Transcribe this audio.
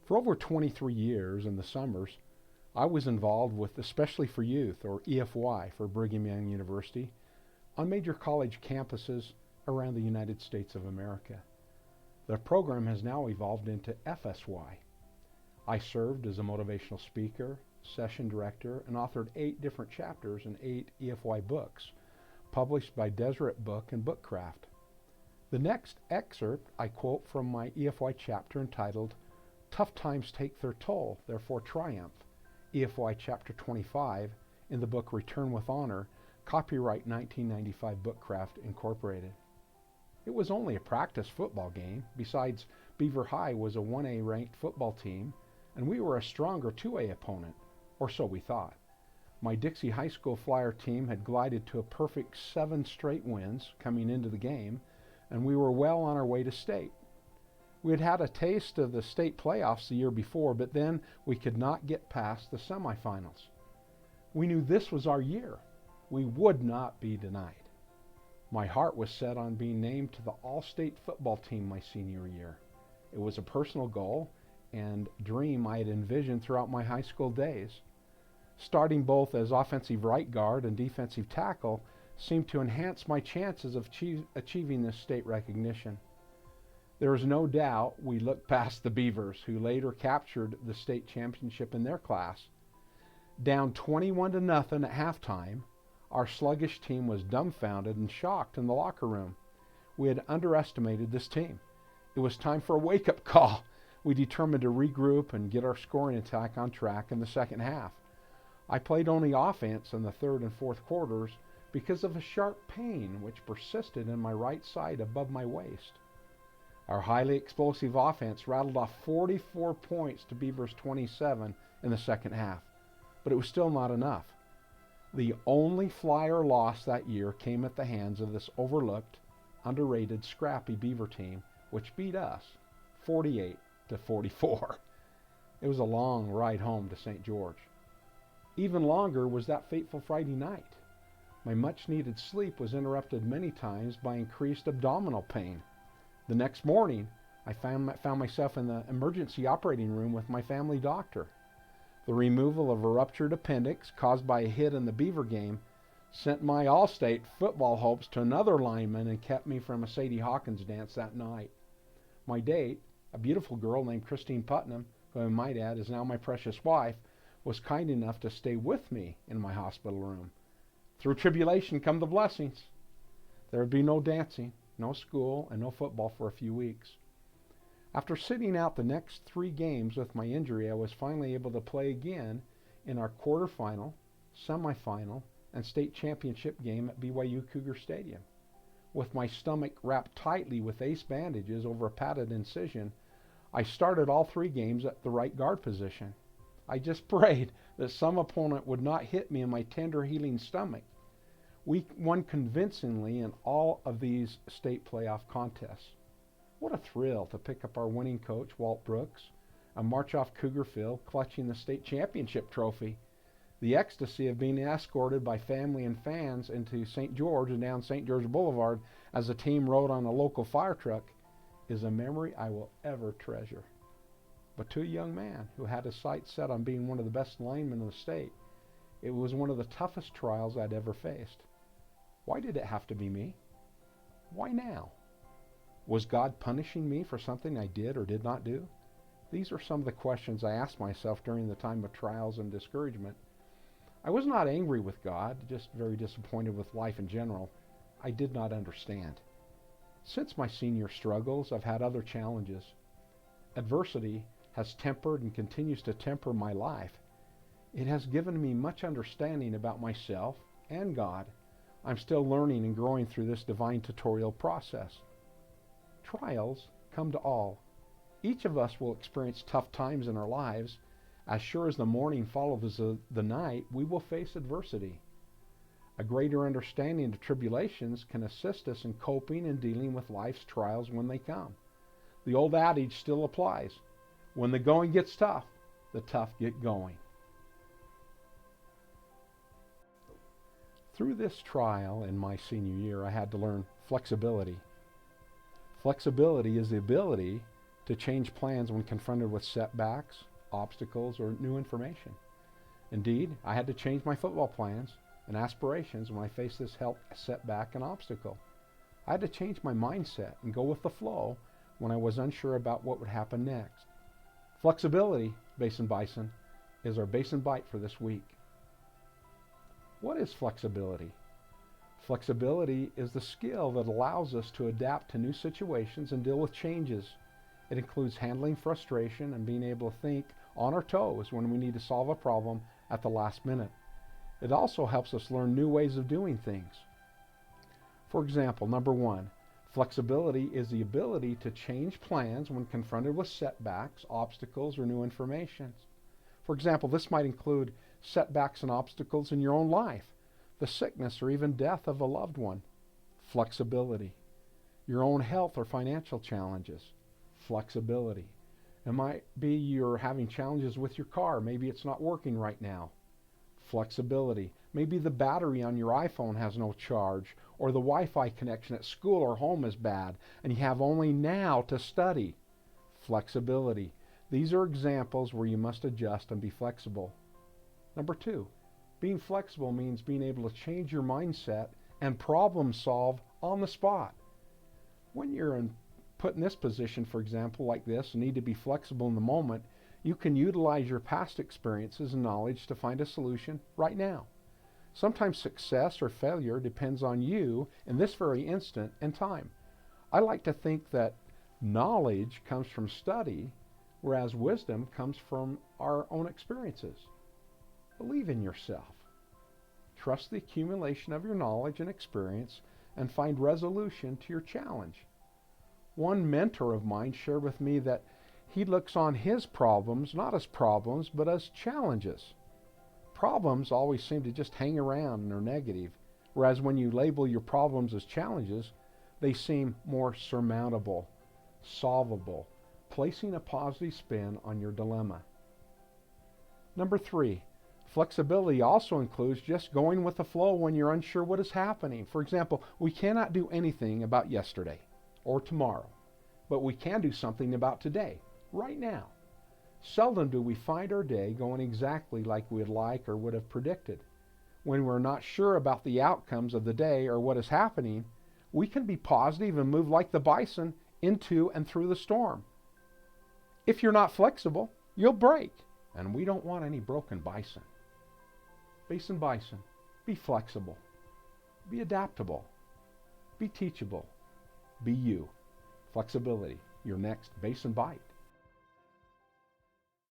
For over 23 years in the summers, I was involved with Especially for Youth, or EFY for Brigham Young University, on major college campuses around the United States of America. The program has now evolved into FSY. I served as a motivational speaker, session director, and authored 8 different chapters in 8 EFY books, published by Deseret Book and Bookcraft. The next excerpt I quote from my EFY chapter entitled, Tough Times Take Their Toll, Therefore Triumph, EFY chapter 25, in the book Return with Honor, copyright 1995 Bookcraft Incorporated. It was only a practice football game. Besides, Beaver High was a 1A ranked football team, and we were a stronger 2A opponent, or so we thought. My Dixie High School Flyer team had glided to a perfect 7 straight wins coming into the game, and we were well on our way to state. We had had a taste of the state playoffs the year before, but then we could not get past the semifinals. We knew this was our year. We would not be denied. My heart was set on being named to the All-State football team my senior year. It was a personal goal and dream I had envisioned throughout my high school days. Starting both as offensive right guard and defensive tackle seemed to enhance my chances of achieving this state recognition. There is no doubt we looked past the Beavers, who later captured the state championship in their class. Down 21-0 at halftime, our sluggish team was dumbfounded and shocked in the locker room. We had underestimated this team. It was time for a wake-up call. We determined to regroup and get our scoring attack on track in the second half. I played only offense in the third and fourth quarters because of a sharp pain which persisted in my right side above my waist. Our highly explosive offense rattled off 44 points to Beavers 27 in the second half, but it was still not enough. The only Flyer loss that year came at the hands of this overlooked, underrated, scrappy Beaver team, which beat us 48-44. It was a long ride home to St. George. Even longer was that fateful Friday night. My much-needed sleep was interrupted many times by increased abdominal pain. The next morning, I found myself in the emergency operating room with my family doctor. The removal of a ruptured appendix caused by a hit in the Beaver game sent my All-State football hopes to another lineman and kept me from a Sadie Hawkins dance that night. My date, a beautiful girl named Christine Putnam, who I might add is now my precious wife, was kind enough to stay with me in my hospital room. Through tribulation come the blessings. There would be no dancing, no school, and no football for a few weeks. After sitting out the next 3 games with my injury, I was finally able to play again in our quarterfinal, semifinal, and state championship game at BYU Cougar Stadium. With my stomach wrapped tightly with ace bandages over a padded incision, I started all 3 games at the right guard position. I just prayed that some opponent would not hit me in my tender healing stomach. We won convincingly in all of these state playoff contests. What a thrill to pick up our winning coach, Walt Brooks, and march off Cougar Field clutching the state championship trophy. The ecstasy of being escorted by family and fans into St. George and down St. George Boulevard as the team rode on a local fire truck is a memory I will ever treasure. But to a young man who had his sights set on being one of the best linemen in the state, it was one of the toughest trials I'd ever faced. Why did it have to be me? Why now? Was God punishing me for something I did or did not do? These are some of the questions I asked myself during the time of trials and discouragement. I was not angry with God, just very disappointed with life in general. I did not understand. Since my senior struggles, I've had other challenges. Adversity has tempered and continues to temper my life. It has given me much understanding about myself and God. I'm still learning and growing through this divine tutorial process. Trials come to all. Each of us will experience tough times in our lives. As sure as the morning follows the night, we will face adversity. A greater understanding of tribulations can assist us in coping and dealing with life's trials when they come. The old adage still applies. When the going gets tough, the tough get going. Through this trial in my senior year, I had to learn flexibility. Flexibility is the ability to change plans when confronted with setbacks, obstacles, or new information. Indeed, I had to change my football plans and aspirations when I faced this health setback and obstacle. I had to change my mindset and go with the flow when I was unsure about what would happen next. Flexibility, Basin Bison, is our Basin Bite for this week. What is flexibility? Flexibility is the skill that allows us to adapt to new situations and deal with changes. It includes handling frustration and being able to think on our toes when we need to solve a problem at the last minute. It also helps us learn new ways of doing things. For example, number 1, flexibility is the ability to change plans when confronted with setbacks, obstacles, or new information. For example, this might include setbacks and obstacles in your own life, the sickness or even death of a loved one. Flexibility. Your own health or financial challenges. Flexibility. It might be you're having challenges with your car. Maybe it's not working right now. Flexibility. Maybe the battery on your iPhone has no charge, or the Wi-Fi connection at school or home is bad, and you have only now to study. Flexibility. These are examples where you must adjust and be flexible. Number 2, being flexible means being able to change your mindset and problem solve on the spot. When you're put in this position, for example, like this, and need to be flexible in the moment, you can utilize your past experiences and knowledge to find a solution right now. Sometimes success or failure depends on you in this very instant and time. I like to think that knowledge comes from study, whereas wisdom comes from our own experiences. Believe in yourself. Trust the accumulation of your knowledge and experience and find resolution to your challenge. One mentor of mine shared with me that he looks on his problems not as problems but as challenges. Problems always seem to just hang around and are negative, whereas when you label your problems as challenges, they seem more surmountable, solvable, placing a positive spin on your dilemma. Number 3, flexibility also includes just going with the flow when you're unsure what is happening. For example, we cannot do anything about yesterday or tomorrow, but we can do something about today, right now. Seldom do we find our day going exactly like we'd like or would have predicted. When we're not sure about the outcomes of the day or what is happening, we can be positive and move like the bison into and through the storm. If you're not flexible, you'll break, and we don't want any broken bison. Basin Bison, be flexible, be adaptable, be teachable, be you. Flexibility, your next Basin Bite.